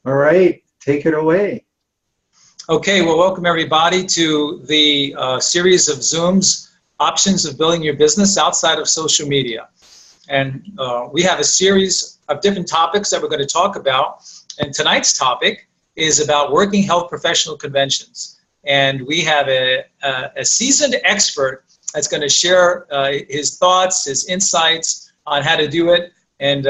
All right, take it away. Okay, well, welcome everybody to the series of Zoom's Options of Building Your Business Outside of Social Media. And we have a series of different topics that we're going to talk about. And tonight's topic is about working health professional conventions. And we have a seasoned expert that's going to share his thoughts, his insights on how to do it. And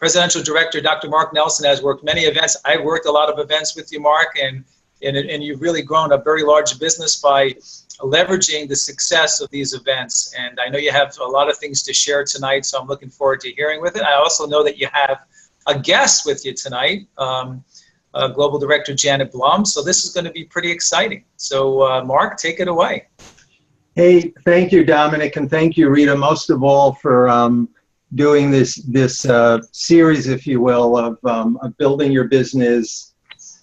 Presidential Director Dr. Mark Nelson has worked many events. I've worked a lot of events with you, Mark, and you've really grown a very large business by leveraging the success of these events. And I know you have a lot of things to share tonight, so I'm looking forward to hearing with it. I also know that you have a guest with you tonight, Global Director Janet Blum. So this is going to be pretty exciting. So Mark, take it away. Hey, thank you, Dominic, and thank you, Rita, most of all for doing this series, if you will, of building your business,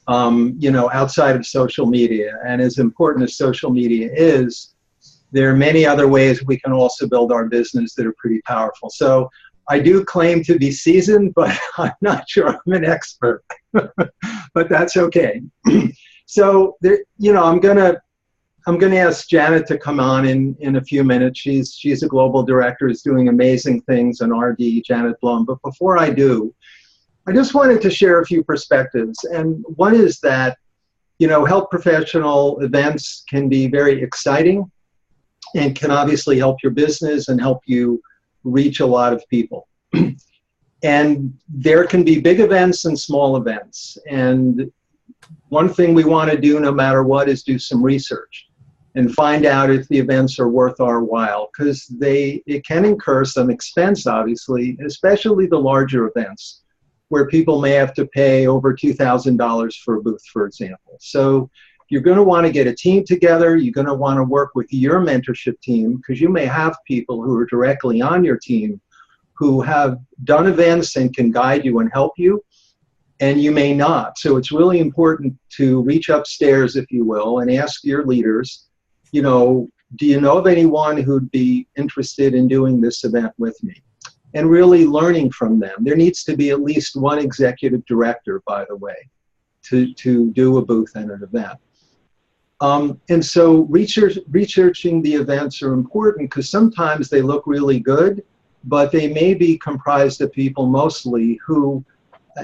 outside of social media. And as important as social media is, there are many other ways we can also build our business that are pretty powerful. So I do claim to be seasoned, but I'm not sure I'm an expert, but that's okay. So there, I'm gonna ask Janet to come on in a few minutes. She's a global director, is doing amazing things in RD, Janet Blum. But before I do, I just wanted to share a few perspectives. And one is that, health professional events can be very exciting and can obviously help your business and help you reach a lot of people. And there can be big events and small events. And one thing we want to do no matter what is do some research and find out if the events are worth our while, because it can incur some expense, obviously, especially the larger events where people may have to pay over $2,000 for a booth, for example. So you're going to want to get a team together. You're going to want to work with your mentorship team, because you may have people who are directly on your team who have done events and can guide you and help you, and you may not. So it's really important to reach upstairs, if you will, and ask your leaders, do you know of anyone who'd be interested in doing this event with me? And really learning from them. There needs to be at least one executive director, by the way, to do a booth and an event. And so researching the events are important, because sometimes they look really good, but they may be comprised of people mostly who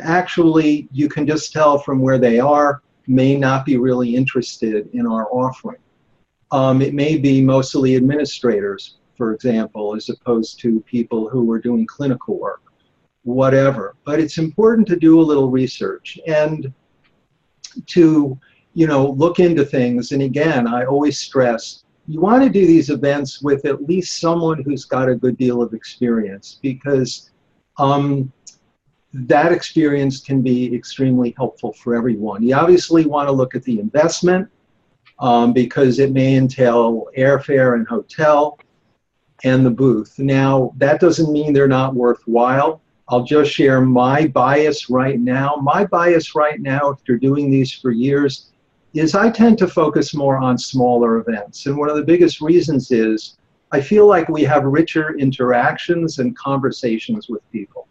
actually, you can just tell from where they are, may not be really interested in our offering. It may be mostly administrators, for example, as opposed to people who are doing clinical work, whatever. But it's important to do a little research and to, look into things. And again, I always stress, you want to do these events with at least someone who's got a good deal of experience, because that experience can be extremely helpful for everyone. You obviously want to look at the investment, because it may entail airfare and hotel and the booth. Now, that doesn't mean they're not worthwhile. I'll just share my bias right now. My bias right now, after doing these for years, is I tend to focus more on smaller events. And one of the biggest reasons is I feel like we have richer interactions and conversations with people,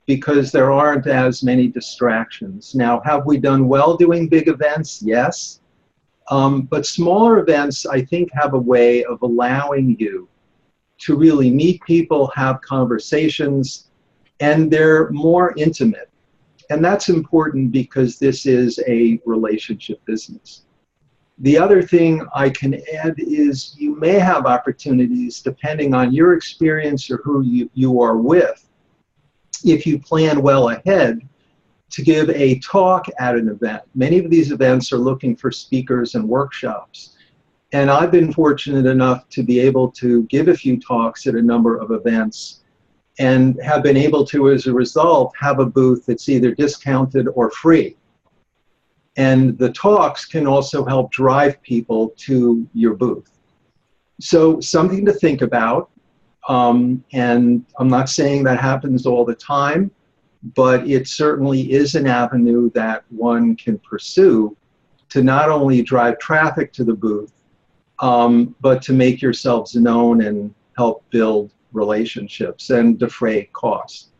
because there aren't as many distractions. Now, have we done well doing big events? Yes. But smaller events, I think, have a way of allowing you to really meet people, have conversations, and they're more intimate. And that's important because this is a relationship business. The other thing I can add is you may have opportunities, depending on your experience or who you are with, if you plan well ahead, to give a talk at an event. Many of these events are looking for speakers and workshops. And I've been fortunate enough to be able to give a few talks at a number of events and have been able to, as a result, have a booth that's either discounted or free. And the talks can also help drive people to your booth. So something to think about. And I'm not saying that happens all the time, but it certainly is an avenue that one can pursue to not only drive traffic to the booth, but to make yourselves known and help build relationships and defray costs.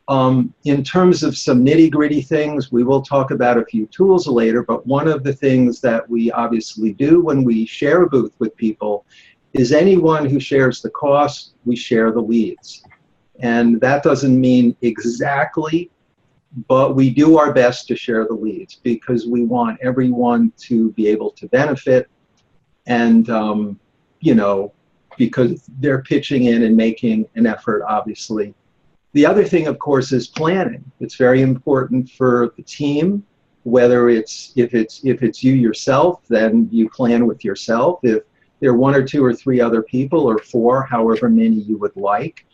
In terms of some nitty-gritty things, we will talk about a few tools later, but one of the things that we obviously do when we share a booth with people is anyone who shares the cost, we share the leads. And that doesn't mean exactly, but we do our best to share the leads because we want everyone to be able to benefit and, you know, because they're pitching in and making an effort, obviously. The other thing, of course, is planning. It's very important for the team, whether if it's you yourself, then you plan with yourself. If there are 1 or 2 or 3 other people, or 4, however many you would like,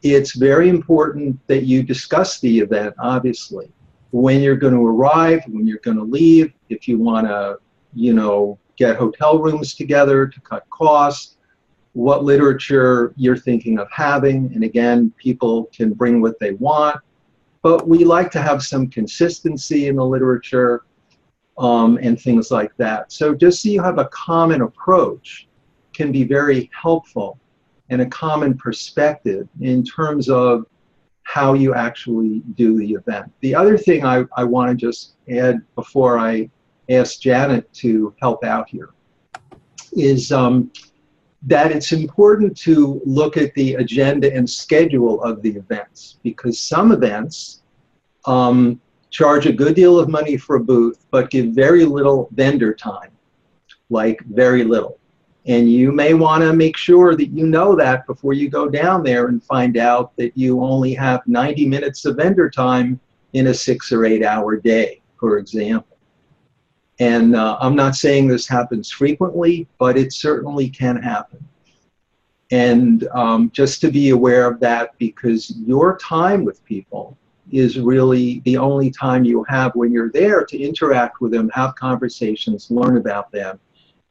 it's very important that you discuss the event, obviously. When you're going to arrive, when you're going to leave, if you want to, you know, get hotel rooms together to cut costs, what literature you're thinking of having. And again, people can bring what they want, but we like to have some consistency in the literature and things like that. So just so you have a common approach can be very helpful and a common perspective in terms of how you actually do the event. The other thing I want to just add before I ask Janet to help out here is that it's important to look at the agenda and schedule of the events, because some events charge a good deal of money for a booth but give very little vendor time, like very little. And you may want to make sure that you know that before you go down there and find out that you only have 90 minutes of vendor time in a 6 or 8 hour day, for example. And I'm not saying this happens frequently, but it certainly can happen. And just to be aware of that, because your time with people is really the only time you have when you're there to interact with them, have conversations, learn about them,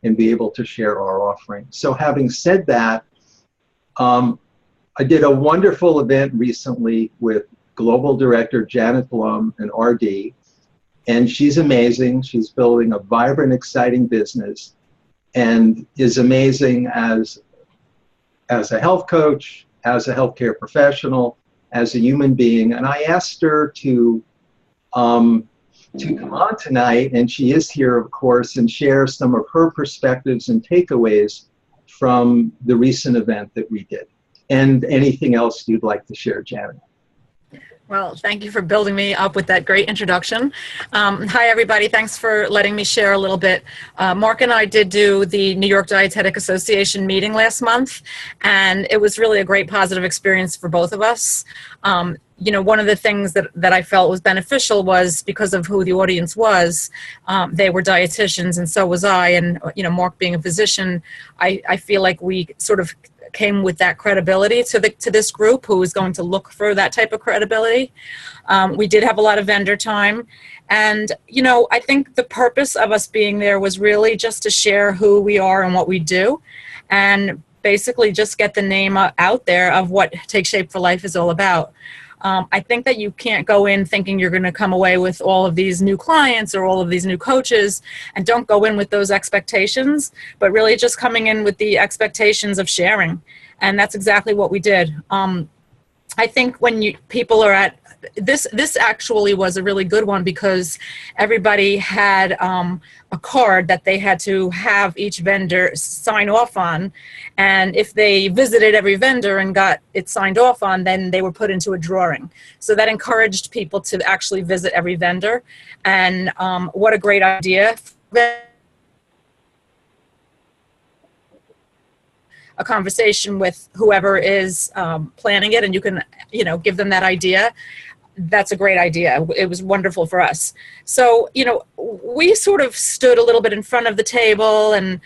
and be able to share our offering. So having said that, I did a wonderful event recently with Global Director Janet Blum and RD, and she's amazing. She's building a vibrant, exciting business and is amazing as a health coach, as a healthcare professional, as a human being. And I asked her to come on tonight, and she is here, of course, and share some of her perspectives and takeaways from the recent event that we did. And anything else you'd like to share, Janet? Well, thank you for building me up with that great introduction. Hi, everybody. Thanks for letting me share a little bit. Mark and I did do the New York Dietetic Association meeting last month, and it was really a great positive experience for both of us. You know, one of the things that I felt was beneficial was because of who the audience was. They were dietitians, and so was I. And, you know, Mark being a physician, I feel like we sort of came with that credibility to this group who was going to look for that type of credibility. We did have a lot of vendor time. And, you know, I think the purpose of us being there was really just to share who we are and what we do, and basically just get the name out there of what Take Shape for Life is all about. I think that you can't go in thinking you're going to come away with all of these new clients or all of these new coaches, and don't go in with those expectations, but really just coming in with the expectations of sharing. And that's exactly what we did. I think when people are at this actually was a really good one, because everybody had a card that they had to have each vendor sign off on, and if they visited every vendor and got it signed off on, then they were put into a drawing. So that encouraged people to actually visit every vendor, and what a great idea. A conversation with whoever is planning it, and you can, you know, give them that idea. That's a great idea. It was wonderful for us. So, you know, we sort of stood a little bit in front of the table and,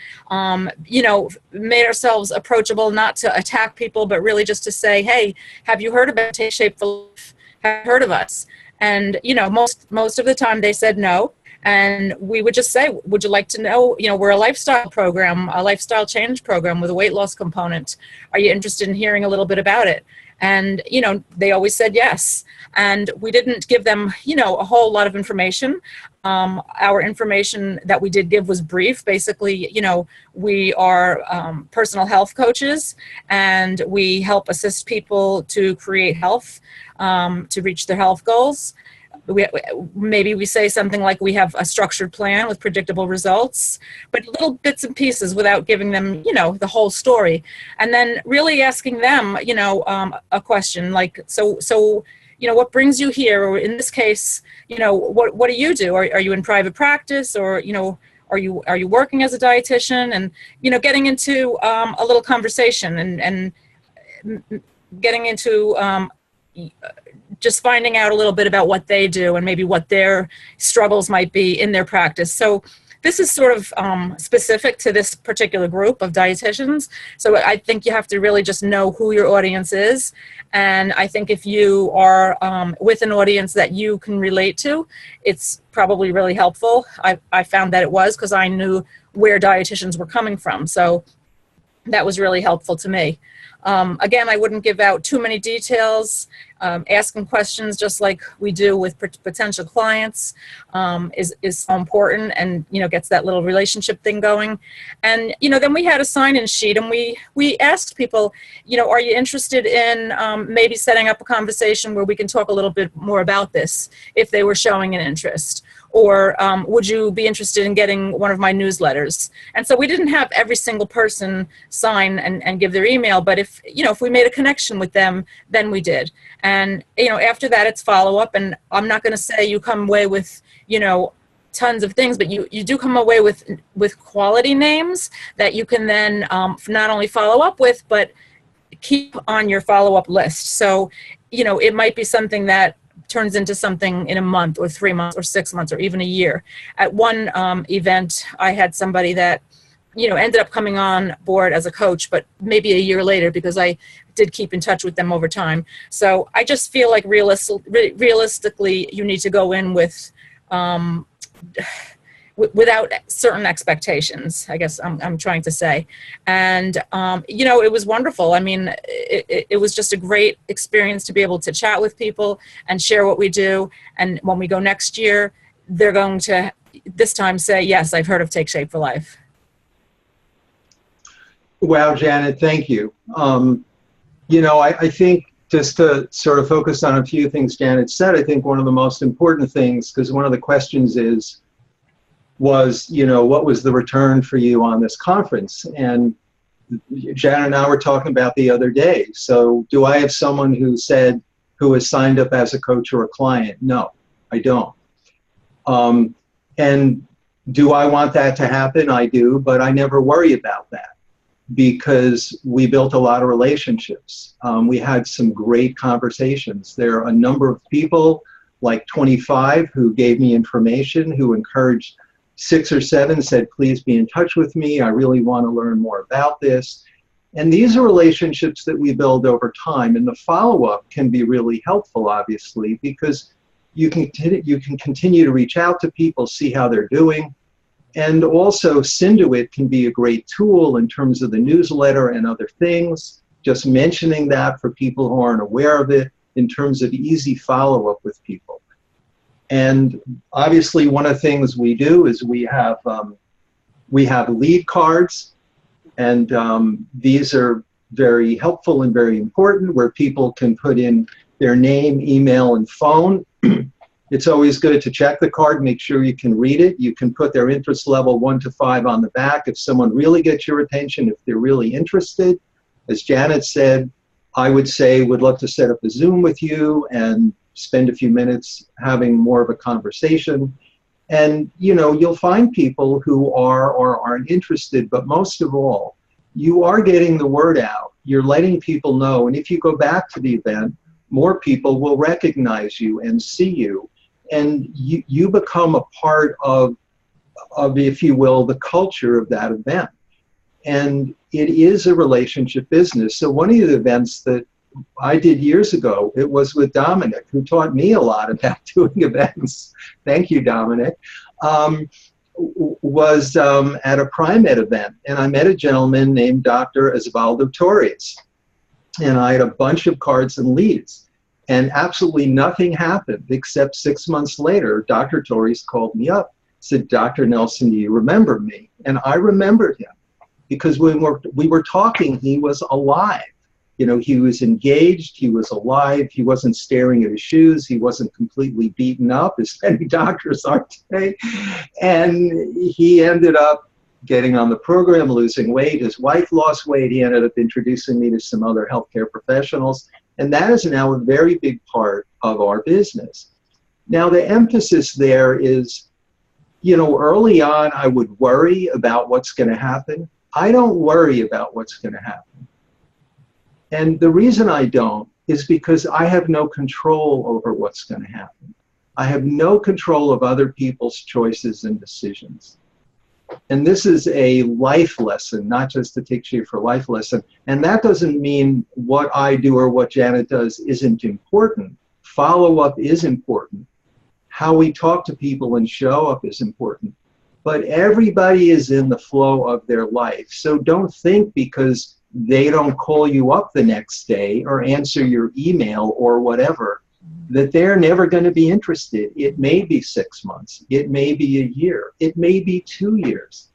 you know, made ourselves approachable, not to attack people, but really just to say, hey, have you heard about Take Shape for Life? Have you heard of us? And, you know, most of the time they said no. And we would just say, would you like to know, you know, we're a lifestyle program, a lifestyle change program with a weight loss component. Are you interested in hearing a little bit about it? And, they always said yes. And we didn't give them, a whole lot of information. Our information that we did give was brief. Basically, we are personal health coaches, and we help assist people to create health, to reach their health goals. Maybe we say something like we have a structured plan with predictable results, but little bits and pieces without giving them, the whole story. And then really asking them, a question like, so, what brings you here? Or in this case, what do you do? Are you in private practice, or, are you working as a dietitian? And, getting into a little conversation and getting into just finding out a little bit about what they do and maybe what their struggles might be in their practice. So this is sort of specific to this particular group of dietitians. So I think you have to really just know who your audience is. And I think if you are with an audience that you can relate to, it's probably really helpful. I found that it was, because I knew where dietitians were coming from. So that was really helpful to me. Again, I wouldn't give out too many details. Asking questions, just like we do with potential clients, is so important, and gets that little relationship thing going. And then we had a sign-in sheet, and we asked people, are you interested in maybe setting up a conversation where we can talk a little bit more about this, if they were showing an interest. Or would you be interested in getting one of my newsletters? And so we didn't have every single person sign and give their email, but if we made a connection with them, then we did. And after that, it's follow-up. And I'm not going to say you come away with tons of things, but you do come away with quality names that you can then not only follow up with, but keep on your follow-up list. So it might be something that turns into something in a month or 3 months or 6 months or even a year. At one event, I had somebody that, ended up coming on board as a coach, but maybe a year later, because I did keep in touch with them over time. So I just feel like realistically, you need to go in with, without certain expectations, I guess I'm trying to say. And, it was wonderful. I mean, it was just a great experience to be able to chat with people and share what we do. And when we go next year, they're going to this time say, yes, I've heard of Take Shape for Life. Wow, Janet, thank you. I think just to sort of focus on a few things Janet said, I think one of the most important things, because one of the questions was, what was the return for you on this conference? And Janet and I were talking about the other day. So do I have someone who has signed up as a coach or a client? No, I don't. And do I want that to happen? I do, but I never worry about that, because we built a lot of relationships. We had some great conversations. There are a number of people, like 25, who gave me information, who encouraged 6 or 7, said, please be in touch with me. I really want to learn more about this. And these are relationships that we build over time. And the follow-up can be really helpful, obviously, because you can continue to reach out to people, see how they're doing. And also, Synduit can be a great tool in terms of the newsletter and other things. Just mentioning that for people who aren't aware of it, in terms of easy follow-up with people. And obviously, one of the things we do is we have lead cards, and these are very helpful and very important, where people can put in their name, email, and phone. It's always good to check the card, make sure you can read it. You can put their interest level 1 to 5 on the back. If someone really gets your attention, if they're really interested, as Janet said, I would say, would love to set up a Zoom with you and spend a few minutes having more of a conversation. And, you'll find people who are or aren't interested, but most of all, you are getting the word out. You're letting people know. And if you go back to the event, more people will recognize you and see you. And you become a part of, if you will, the culture of that event. And it is a relationship business. So one of the events that I did years ago, it was with Dominic, who taught me a lot about doing events. Thank you, Dominic. Was at a Pri-Med event, and I met a gentleman named Dr. Osvaldo Torres. and I had a bunch of cards and leads, and absolutely nothing happened except 6 months later, Dr. Torres called me up, said, "Dr. Nelson, do you remember me?" And I remembered him because when we were talking, he was alive. You know, he was engaged, he was alive, he wasn't staring at his shoes, he wasn't completely beaten up, as many doctors are today. And he ended up getting on the program, losing weight. His wife lost weight. He ended up introducing me to some other healthcare professionals. And that is now a very big part of our business. Now, the emphasis there is, you know, early on, I would worry about what's going to happen. I don't worry about what's going to happen. And the reason I don't is because I have no control over what's going to happen. I have no control of other people's choices and decisions. And this is a life lesson, not just a Take Shape for Life lesson. And that doesn't mean what I do or what Janet does isn't important. Follow-up is important. How we talk to people and show up is important. But everybody is in the flow of their life. So don't think because they don't call you up the next day or answer your email or whatever, that they're never going to be interested. It may be 6 months. It may be a year. It may be 2 years.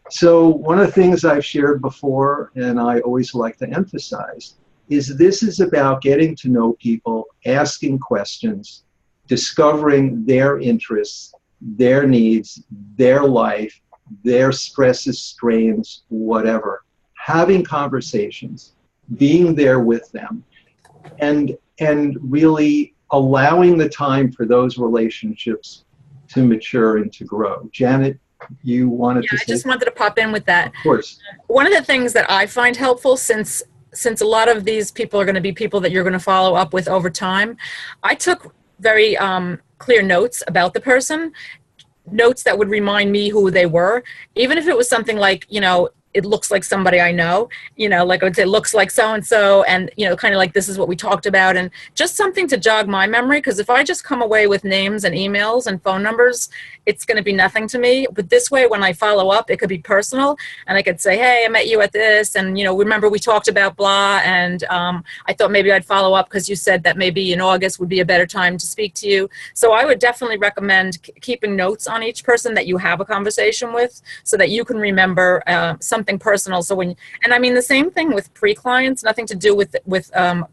So one of the things I've shared before, and I always like to emphasize, is this is about getting to know people, asking questions, discovering their interests, their needs, their life, their stresses, strains, whatever. Having conversations, being there with them, and really allowing the time for those relationships to mature and to grow. Janet, you wanted to say? I just wanted to pop in with that. Of course. One of the things that I find helpful, since a lot of these people are going to be people that you're going to follow up with over time, I took very clear notes about the person, notes that would remind me who they were, even if it was something like, you know, it looks like somebody I know, you know, like I would say, looks like so-and-so, and, you know, kind of like, this is what we talked about, and just something to jog my memory, because if I just come away with names and emails and phone numbers, it's going to be nothing to me. But this way, when I follow up, it could be personal, and I could say, hey, I met you at this, and, you know, remember we talked about blah, and I thought maybe I'd follow up because you said that maybe in August would be a better time to speak to you. So I would definitely recommend keeping notes on each person that you have a conversation with, so that you can remember something personal. So when, and I mean the same thing with pre-clients, nothing to do with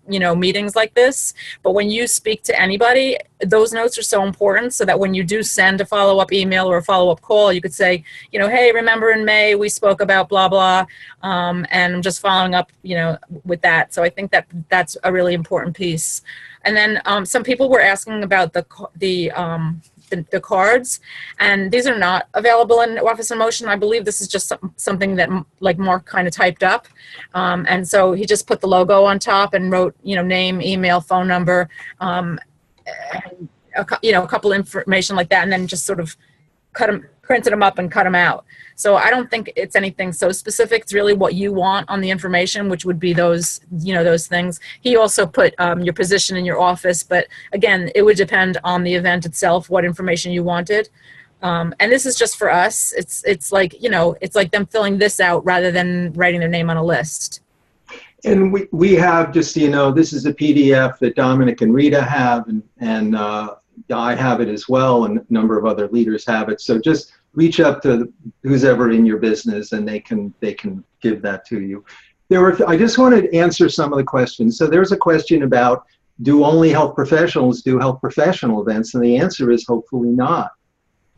you know, meetings like this, but when you speak to anybody, those notes are so important, so that when you do send a follow-up email or a follow-up call, you could say, you know, hey, remember in May we spoke about blah blah, and I'm just following up, you know, with that. So I think that that's a really important piece. And then some people were asking about the cards, and these are not available in Office in Motion. I believe this is just something that like Mark kind of typed up, and so he just put the logo on top and wrote, you know, name, email, phone number, and you know, a couple information like that, and then just sort of printed them up and cut them out. So I don't think it's anything so specific. It's really what you want on the information, which would be those, you know, those things. He also put your position in your office, but again, it would depend on the event itself, what information you wanted. And this is just for us. It's like, you know, it's like them filling this out rather than writing their name on a list. And we have, just so you know, this is a PDF that Dominic and Rita have, and I have it as well, and a number of other leaders have it. So just reach up to who's ever in your business, and they can give that to you. I just wanted to answer some of the questions. So there's a question about, do only health professionals do health professional events? And the answer is hopefully not,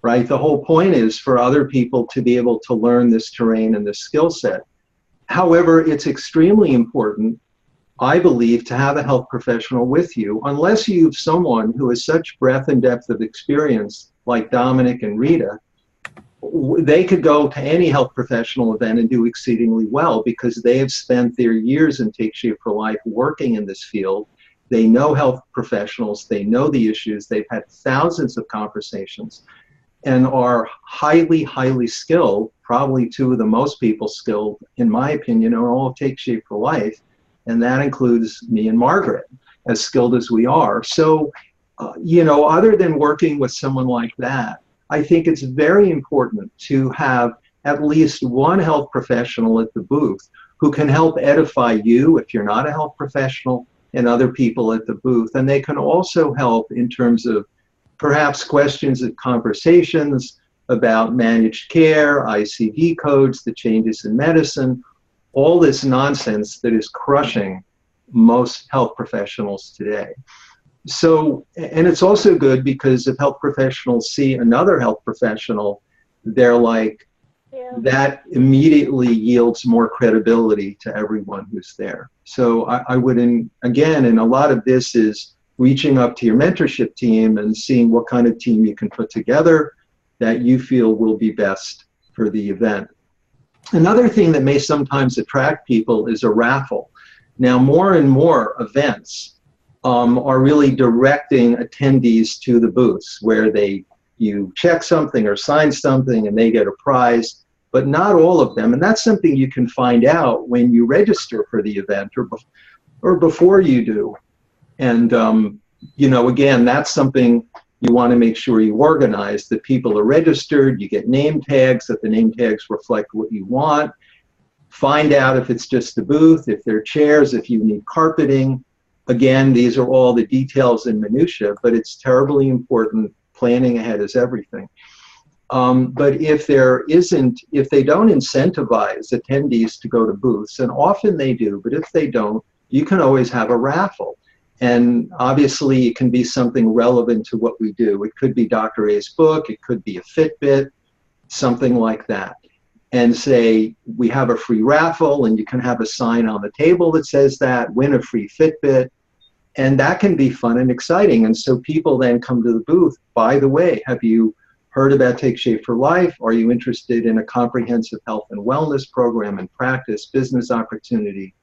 right? The whole point is for other people to be able to learn this terrain and this skill set. However, it's extremely important, I believe, to have a health professional with you, unless you have someone who has such breadth and depth of experience like Dominic and Rita. They could go to any health professional event and do exceedingly well because they have spent their years in Take Shape for Life working in this field. They know health professionals, they know the issues, they've had thousands of conversations, and are highly, highly skilled. Probably two of the most people skilled, in my opinion, are all Take Shape for Life. And that includes me and Margaret, as skilled as we are. So, you know, other than working with someone like that, I think it's very important to have at least one health professional at the booth who can help edify you if you're not a health professional and other people at the booth. And they can also help in terms of perhaps questions and conversations about managed care, ICD codes, the changes in medicine, all this nonsense that is crushing most health professionals today. So, and it's also good because if health professionals see another health professional, they're like, that immediately yields more credibility to everyone who's there. So I would, again, and a lot of this is reaching up to your mentorship team and seeing what kind of team you can put together that you feel will be best for the event. Another thing that may sometimes attract people is a raffle. Now, more and more events are really directing attendees to the booths where you check something or sign something and they get a prize, but not all of them. And that's something you can find out when you register for the event or before you do. And, you know, again, that's something you want to make sure you organize, that people are registered, you get name tags, that the name tags reflect what you want. Find out if it's just the booth, if there are chairs, if you need carpeting. Again, these are all the details and minutia, but it's terribly important. Planning ahead is everything. But if they don't incentivize attendees to go to booths, and often they do, but if they don't, you can always have a raffle. And obviously it can be something relevant to what we do. It could be Dr. A's book, it could be a Fitbit, something like that. And say, we have a free raffle, and you can have a sign on the table that says that, win a free Fitbit. And that can be fun and exciting. And so people then come to the booth, by the way, have you heard about Take Shape for Life? Are you interested in a comprehensive health and wellness program and practice, business opportunity,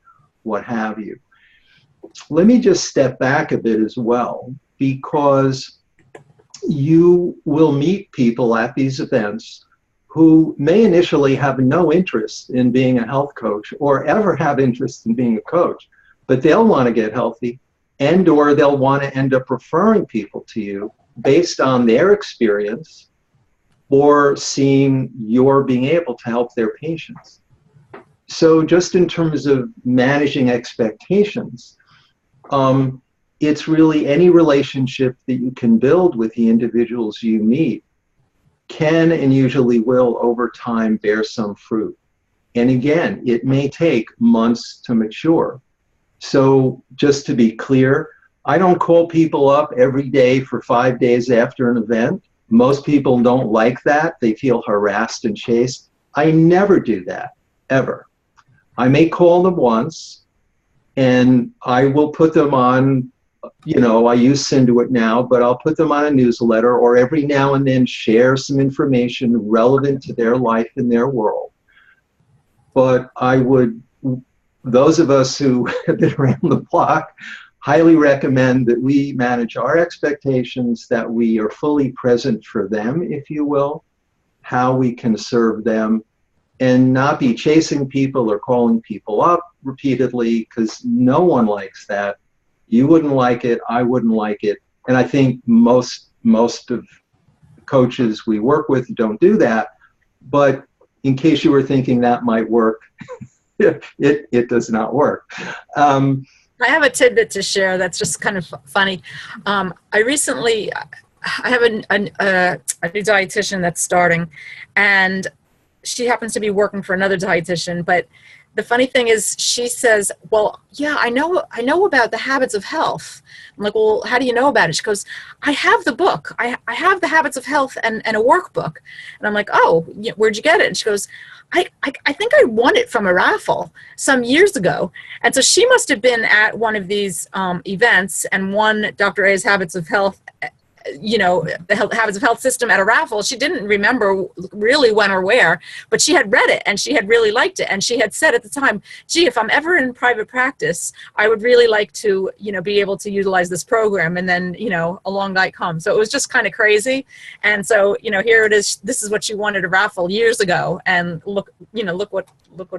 what have you? Let me just step back a bit as well, because you will meet people at these events who may initially have no interest in being a health coach or ever have interest in being a coach, but they'll want to get healthy, and or they'll want to end up referring people to you based on their experience or seeing you're being able to help their patients. So just in terms of managing expectations, it's really any relationship that you can build with the individuals you meet can and usually will over time bear some fruit. And again, it may take months to mature. So just to be clear, I don't call people up every day for 5 days after an event. Most people don't like that. They feel harassed and chased. I never do that, ever. I may call them once, and I will put them on, you know, I use Synduit now, but I'll put them on a newsletter, or every now and then share some information relevant to their life and their world. But I would, those of us who have been around the block, highly recommend that we manage our expectations, that we are fully present for them, if you will, how we can serve them, and not be chasing people or calling people up repeatedly, because no one likes that. You wouldn't like it, I wouldn't like it, and I think most of the coaches we work with don't do that. But in case you were thinking that might work, it does not work. I have a tidbit to share that's just kind of funny. I have a new dietitian that's starting, and she happens to be working for another dietitian. But the funny thing is, she says, well, yeah, I know about the Habits of Health. I'm like, well, how do you know about it? She goes, I have the book. I have the Habits of Health and a workbook. And I'm like, oh, where'd you get it? And she goes, I think I won it from a raffle some years ago. And so she must have been at one of these events and won Dr. A's Habits of Health, you know, the Habits of Health system at a raffle. She didn't remember really when or where, but she had read it and she had really liked it. And she had said at the time, gee, if I'm ever in private practice, I would really like to, you know, be able to utilize this program. And then, you know, along night comes. So it was just kind of crazy. And so, you know, here it is. This is what she wanted a raffle years ago. And look, you know, look what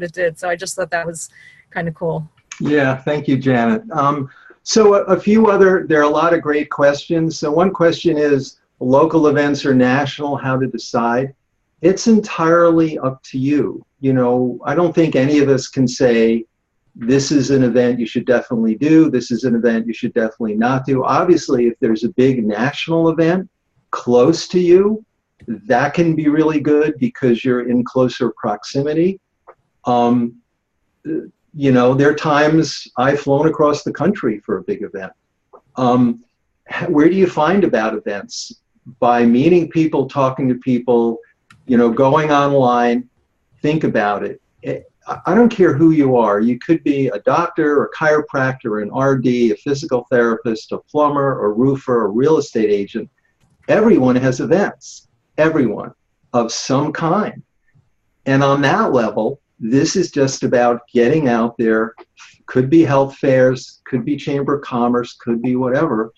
it did. So I just thought that was kind of cool. Yeah. Thank you, Janet. So there are a lot of great questions. So one question is, local events or national, how to decide? It's entirely up to you. You know, I don't think any of us can say, this is an event you should definitely do, this is an event you should definitely not do. Obviously, if there's a big national event close to you, that can be really good because you're in closer proximity. You know, there are times I've flown across the country for a big event. Where do you find about events? By meeting people, talking to people, you know, going online. Think about it. I don't care who you are. You could be a doctor, a chiropractor, an RD, a physical therapist, a plumber, a roofer, a real estate agent. Everyone has events, everyone of some kind. And on that level, this is just about getting out there. Could be health fairs, could be chamber of commerce, could be whatever,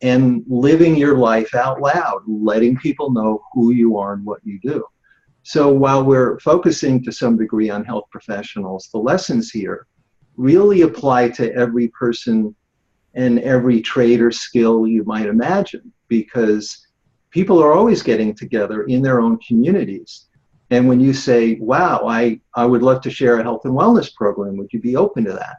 and living your life out loud, letting people know who you are and what you do. So while we're focusing to some degree on health professionals, the lessons here really apply to every person and every trade or skill you might imagine, because people are always getting together in their own communities. And when you say, wow, I would love to share a health and wellness program, would you be open to that?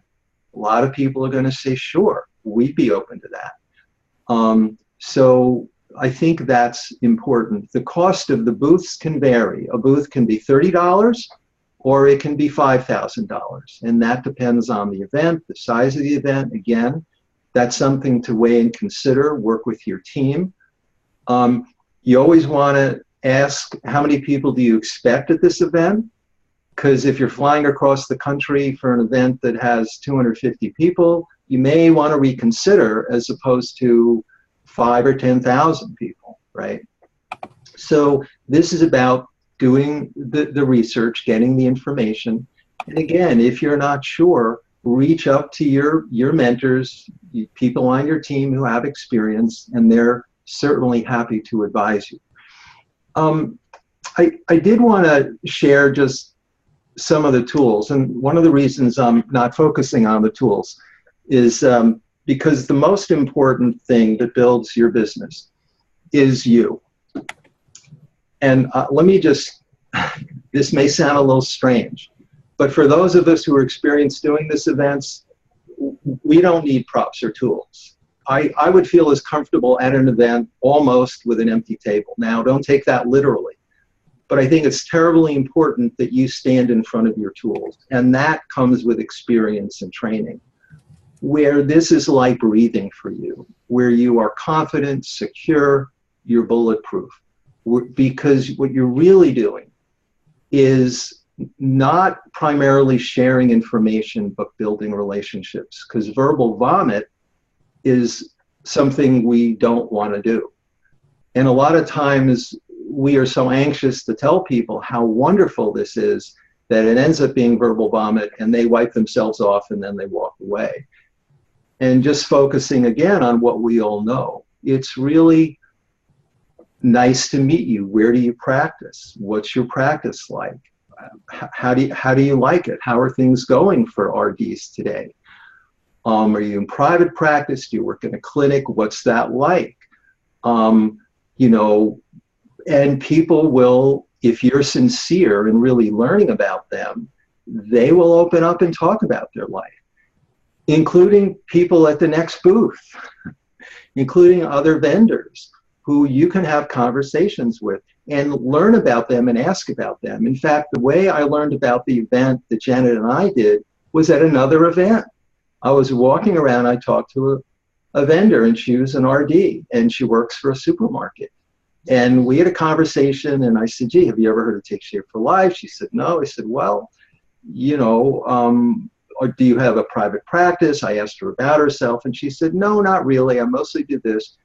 A lot of people are going to say, sure, we'd be open to that. So I think that's important. The cost of the booths can vary. A booth can be $30 or it can be $5,000. And that depends on the event, the size of the event. Again, that's something to weigh and consider, work with your team. You always want to ask, how many people do you expect at this event? Because if you're flying across the country for an event that has 250 people, you may want to reconsider as opposed to 5 or 10,000 people, right? So this is about doing the research, getting the information. And again, if you're not sure, reach up to your mentors, people on your team who have experience, and they're certainly happy to advise you. I did want to share just some of the tools, and one of the reasons I'm not focusing on the tools is because the most important thing that builds your business is you. And let me just, this may sound a little strange, but for those of us who are experienced doing this events, we don't need props or tools. I would feel as comfortable at an event almost with an empty table. Now, don't take that literally, but I think it's terribly important that you stand in front of your tools, and that comes with experience and training, where this is like breathing for you, where you are confident, secure, you're bulletproof. Because what you're really doing is not primarily sharing information, but building relationships, because verbal vomit is something we don't want to do. And a lot of times we are so anxious to tell people how wonderful this is that it ends up being verbal vomit, and they wipe themselves off and then they walk away. And just focusing again on what we all know. It's really nice to meet you. Where do you practice? What's your practice like? How do you like it? How are things going for RDs today? Are you in private practice? Do you work in a clinic? What's that like? You know, and people will, if you're sincere in really learning about them, they will open up and talk about their life, including people at the next booth, including other vendors who you can have conversations with and learn about them and ask about them. In fact, the way I learned about the event that Janet and I did was at another event. I was walking around, I talked to a vendor, and she was an RD, and she works for a supermarket. And we had a conversation, and I said, gee, have you ever heard of Take Shape for Life? She said, no. I said, well, you know, or do you have a private practice? I asked her about herself, and she said, no, not really. I mostly do this.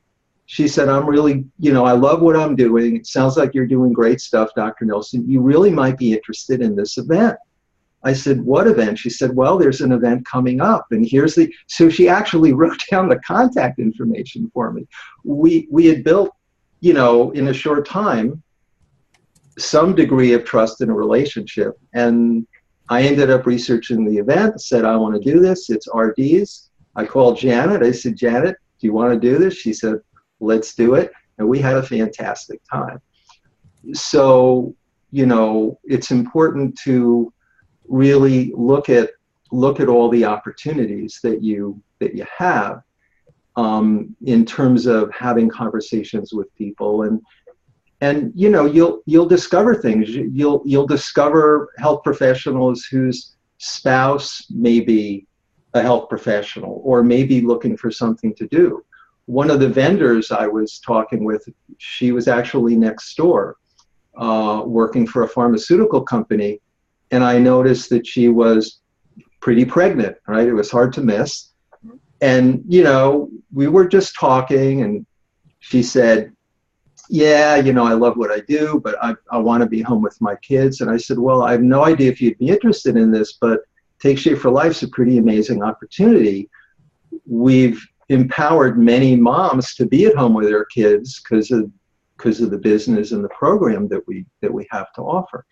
She said, I'm really, you know, I love what I'm doing. It sounds like you're doing great stuff, Dr. Nelson. You really might be interested in this event. I said, what event? She said, well, there's an event coming up, and here's so she actually wrote down the contact information for me. We had built, you know, in a short time, some degree of trust in a relationship, and I ended up researching the event, said, I want to do this. It's RDs. I called Janet. I said, Janet, do you want to do this? She said, let's do it. And we had a fantastic time. So you know, it's important to really look at all the opportunities that you have in terms of having conversations with people, and you know, you'll discover things. You'll discover health professionals whose spouse may be a health professional or may be looking for something to do. One of the vendors I was talking with, she was actually next door working for a pharmaceutical company, and I noticed that she was pretty pregnant, right? It was hard to miss. And, you know, we were just talking, and she said, yeah, you know, I love what I do, but I want to be home with my kids. And I said, well, I have no idea if you'd be interested in this, but Take Shape for Life's a pretty amazing opportunity. We've empowered many moms to be at home with their kids because of the business and the program that we have to offer.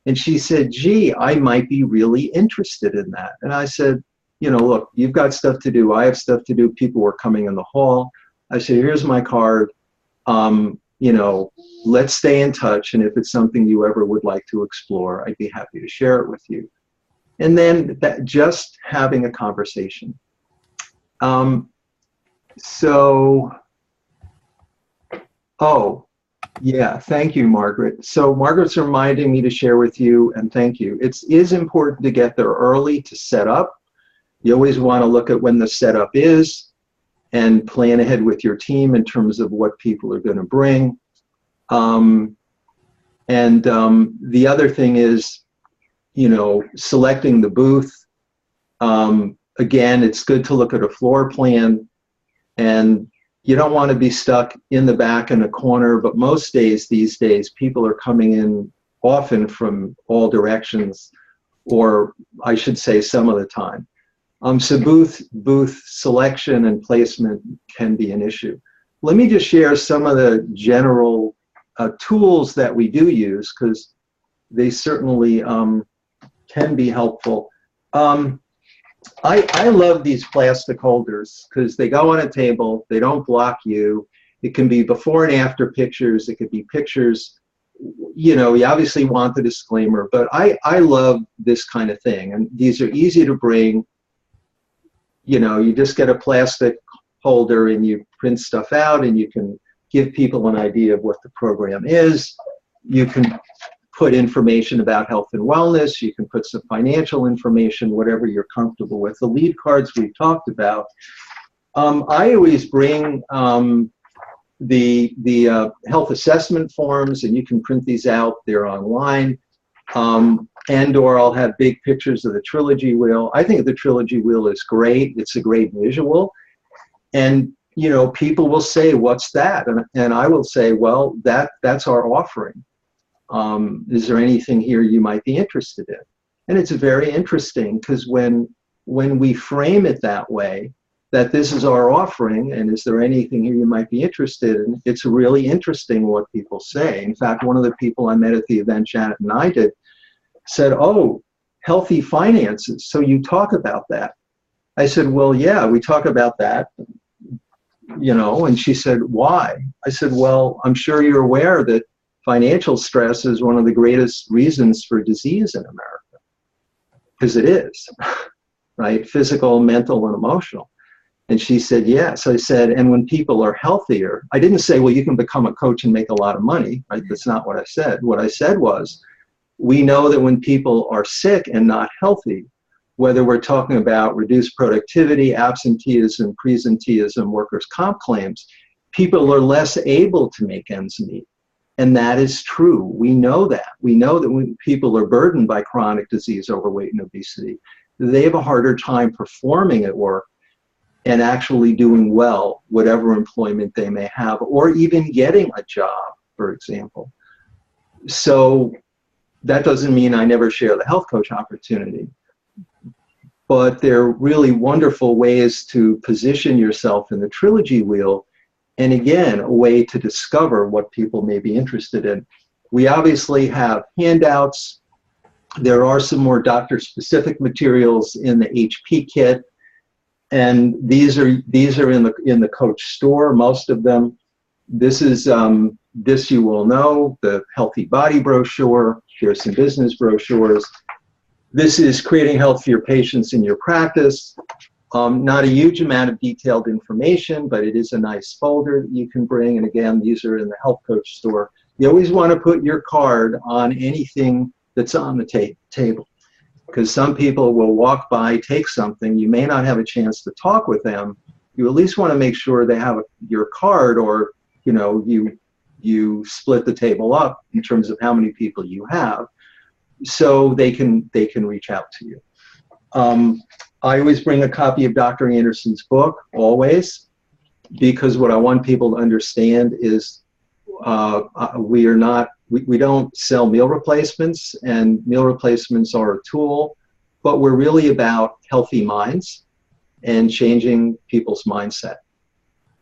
And she said, gee, I might be really interested in that. And I said, you know, look, you've got stuff to do. I have stuff to do. People were coming in the hall. I said, here's my card. You know, let's stay in touch. And if it's something you ever would like to explore, I'd be happy to share it with you. And then just having a conversation. Oh, yeah, thank you, Margaret. So Margaret's reminding me to share with you, and thank you. It is important to get there early to set up. You always want to look at when the setup is and plan ahead with your team in terms of what people are going to bring. The other thing is, you know, selecting the booth. Again, it's good to look at a floor plan, and you don't want to be stuck in the back in a corner, but most days these days, people are coming in often from all directions, or I should say some of the time. So booth selection and placement can be an issue. Let me just share some of the general tools that we do use, because they certainly can be helpful. I love these plastic holders because they go on a table, they don't block you. It can be before and after pictures, it could be pictures, you know, you obviously want the disclaimer, but I love this kind of thing. And these are easy to bring. You know, you just get a plastic holder and you print stuff out, and you can give people an idea of what the program is. You can put information about health and wellness. You can put some financial information, whatever you're comfortable with. The lead cards we've talked about. I always bring the health assessment forms, and you can print these out. They're online. And/or I'll have big pictures of the Trilogy Wheel. I think the Trilogy Wheel is great. It's a great visual. And, you know, people will say, what's that? And I will say, well, that's our offering. Is there anything here you might be interested in? And it's very interesting because when we frame it that way, that this is our offering, and is there anything here you might be interested in, it's really interesting what people say. In fact, one of the people I met at the event, Janet and I did, said, oh, healthy finances, so you talk about that. I said, well, yeah, we talk about that, you know, and she said, why? I said, well, I'm sure you're aware that financial stress is one of the greatest reasons for disease in America, because it is, right? Physical, mental, and emotional. And she said, yes. I said, and when people are healthier, I didn't say, well, you can become a coach and make a lot of money, right? That's not what I said. What I said was, we know that when people are sick and not healthy, whether we're talking about reduced productivity, absenteeism, presenteeism, workers' comp claims, people are less able to make ends meet. And that is true. We know that. We know that when people are burdened by chronic disease, overweight, and obesity, they have a harder time performing at work and actually doing well, whatever employment they may have, or even getting a job, for example. So that doesn't mean I never share the health coach opportunity, but they're really wonderful ways to position yourself in the Trilogy Wheel, and again, a way to discover what people may be interested in. We obviously have handouts. There are some more doctor-specific materials in the HP kit, and these are in the coach store, most of them. This is this you will know, the Healthy Body brochure, here's some business brochures. This is creating health for your patients in your practice. Not a huge amount of detailed information, but it is a nice folder that you can bring. And again, these are in the Health Coach store. You always want to put your card on anything that's on the table, because some people will walk by, take something. You may not have a chance to talk with them. You at least want to make sure they have your card, or you split the table up in terms of how many people you have, so they can reach out to you. I always bring a copy of Dr. Anderson's book, always, because what I want people to understand is we don't sell meal replacements, and meal replacements are a tool, but we're really about healthy minds and changing people's mindset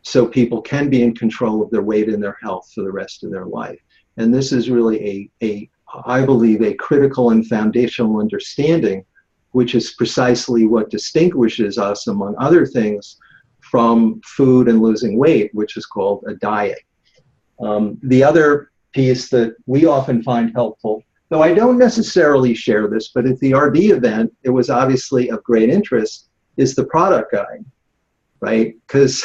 so people can be in control of their weight and their health for the rest of their life. And this is really I believe, a critical and foundational understanding, which is precisely what distinguishes us, among other things, from food and losing weight, which is called a diet. The other piece that we often find helpful, though I don't necessarily share this, but at the RD event, it was obviously of great interest, is the product guide, right? Because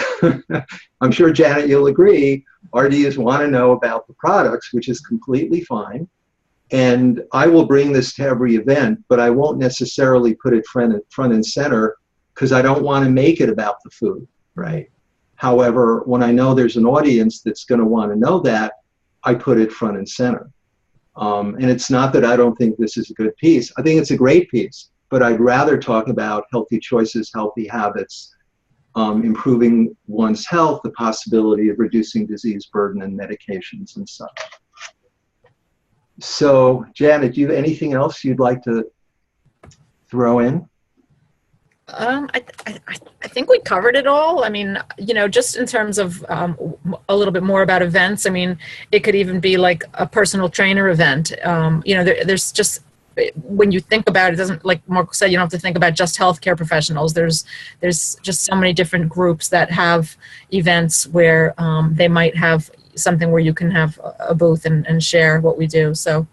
I'm sure, Janet, you'll agree, RDs want to know about the products, which is completely fine. And I will bring this to every event, but I won't necessarily put it front and center, because I don't want to make it about the food, right? However, when I know there's an audience that's going to want to know that, I put it front and center. And it's not that I don't think this is a good piece. I think it's a great piece, but I'd rather talk about healthy choices, healthy habits, improving one's health, the possibility of reducing disease burden and medications and such. So, Janet, do you have anything else you'd like to throw in? I think we covered it all. I mean, just in terms of a little bit more about events, I mean, it could even be like a personal trainer event. There's just, when you think about it, doesn't, like Mark said, you don't have to think about just healthcare professionals. There's just so many different groups that have events where they might have something where you can have a booth and share what we do. So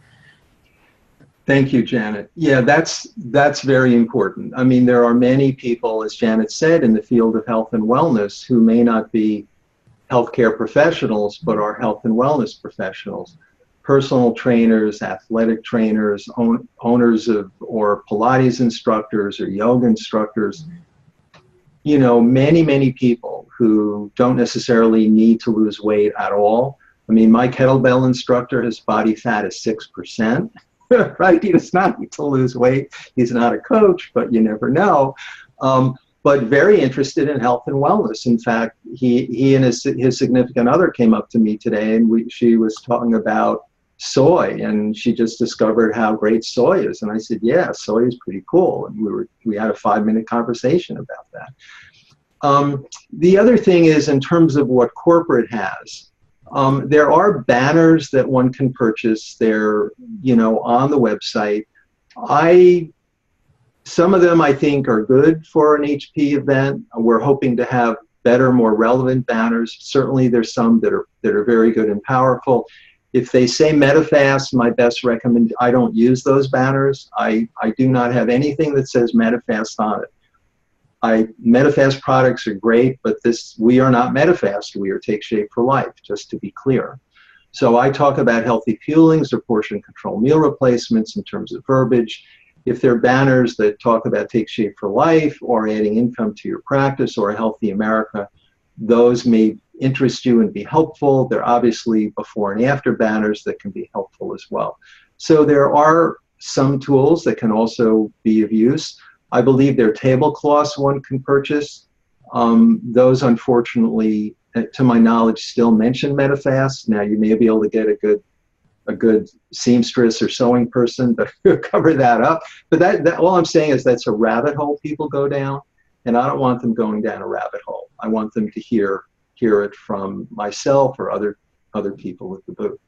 thank you, Janet. Yeah, that's very important. I mean, there are many people, as Janet said, in the field of health and wellness who may not be healthcare professionals, but are health and wellness professionals. Personal trainers, athletic trainers, owners of, or Pilates instructors or yoga instructors. Many people who don't necessarily need to lose weight at all. I mean, my kettlebell instructor, his body fat is 6%, right? He does not need to lose weight. He's not a coach, but you never know. But very interested in health and wellness. In fact, he and his significant other came up to me today, and she was talking about soy, and she just discovered how great soy is. And I said, yeah, soy is pretty cool. And we had a 5-minute conversation about that. The other thing is, in terms of what corporate has, there are banners that one can purchase. They're, on the website. Some of them I think are good for an HP event. We're hoping to have better, more relevant banners. Certainly there's some that are very good and powerful. If they say Medifast, my best I don't use those banners. I do not have anything that says Medifast on it. Medifast products are great, but we are not Medifast. We are Take Shape for Life, just to be clear. So I talk about healthy fuelings or portion control meal replacements in terms of verbiage. If they're banners that talk about Take Shape for Life or adding income to your practice or a Healthy America, those may interest you and be helpful. They're obviously before and after banners that can be helpful as well. So there are some tools that can also be of use. I believe there are tablecloths one can purchase. Those, unfortunately, to my knowledge, still mention Medifast. Now, you may be able to get a good seamstress or sewing person to cover that up. But that all I'm saying is that's a rabbit hole people go down, and I don't want them going down a rabbit hole. I want them to hear it from myself or other people at the booth.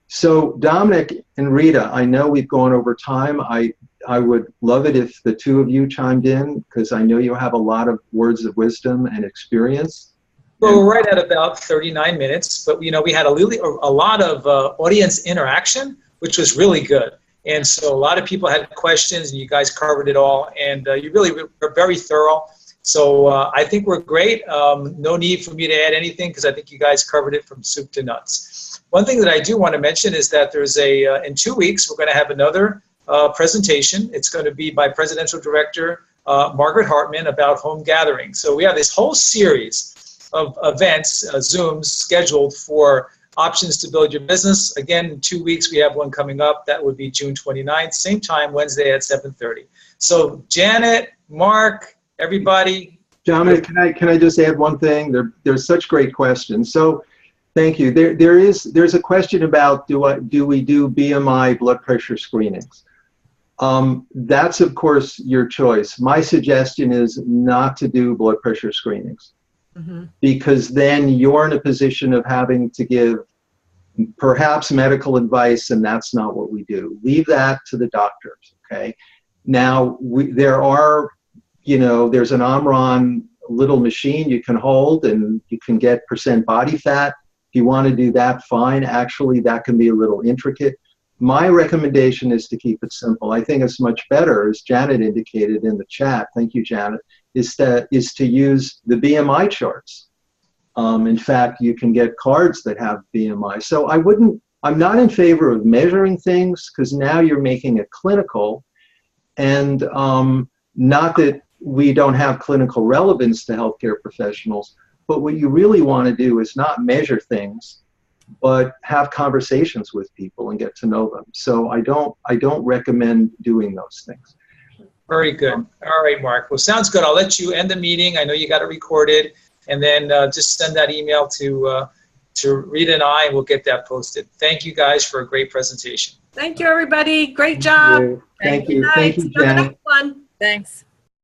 So Dominic and Rita, I know we've gone over time. I would love it if the two of you chimed in, because I know you have a lot of words of wisdom and experience. Well, we're right at about 39 minutes, but we had a lot of audience interaction, which was really good. And so a lot of people had questions, and you guys covered it all, and you really were very thorough. So I think we're great. No need for me to add anything because I think you guys covered it from soup to nuts. One thing that I do want to mention is that there's in 2 weeks, we're going to have another presentation. It's going to be by Presidential Director Margaret Hartman about home gatherings. So we have this whole series of events, Zooms, scheduled for options to build your business. Again, in 2 weeks, we have one coming up. That would be June 29th, same time, Wednesday at 7:30. So Janet, Mark, everybody. Dominic, can I just add one thing? There's such great questions. So thank you. There's a question about do we do BMI blood pressure screenings? That's of course your choice. My suggestion is not to do blood pressure screenings. Because then you're in a position of having to give perhaps medical advice, and that's not what we do. Leave that to the doctors, okay? Now, there's an Omron little machine you can hold, and you can get % body fat. If you want to do that, fine. Actually, that can be a little intricate. My recommendation is to keep it simple. I think it's much better, as Janet indicated in the chat, thank you, Janet, is to use the BMI charts. In fact, you can get cards that have BMI. So I'm not in favor of measuring things because now you're making it clinical, and not that we don't have clinical relevance to healthcare professionals, but what you really want to do is not measure things, but have conversations with people and get to know them. So I don't recommend doing those things. Very good. All right, Mark. Well, sounds good. I'll let you end the meeting. I know you got it recorded, and then just send that email to Rita and I, and we'll get that posted. Thank you guys for a great presentation. Thank you, everybody. Great job. Thank you. Thank you, See you on the Janet. next one. Thanks.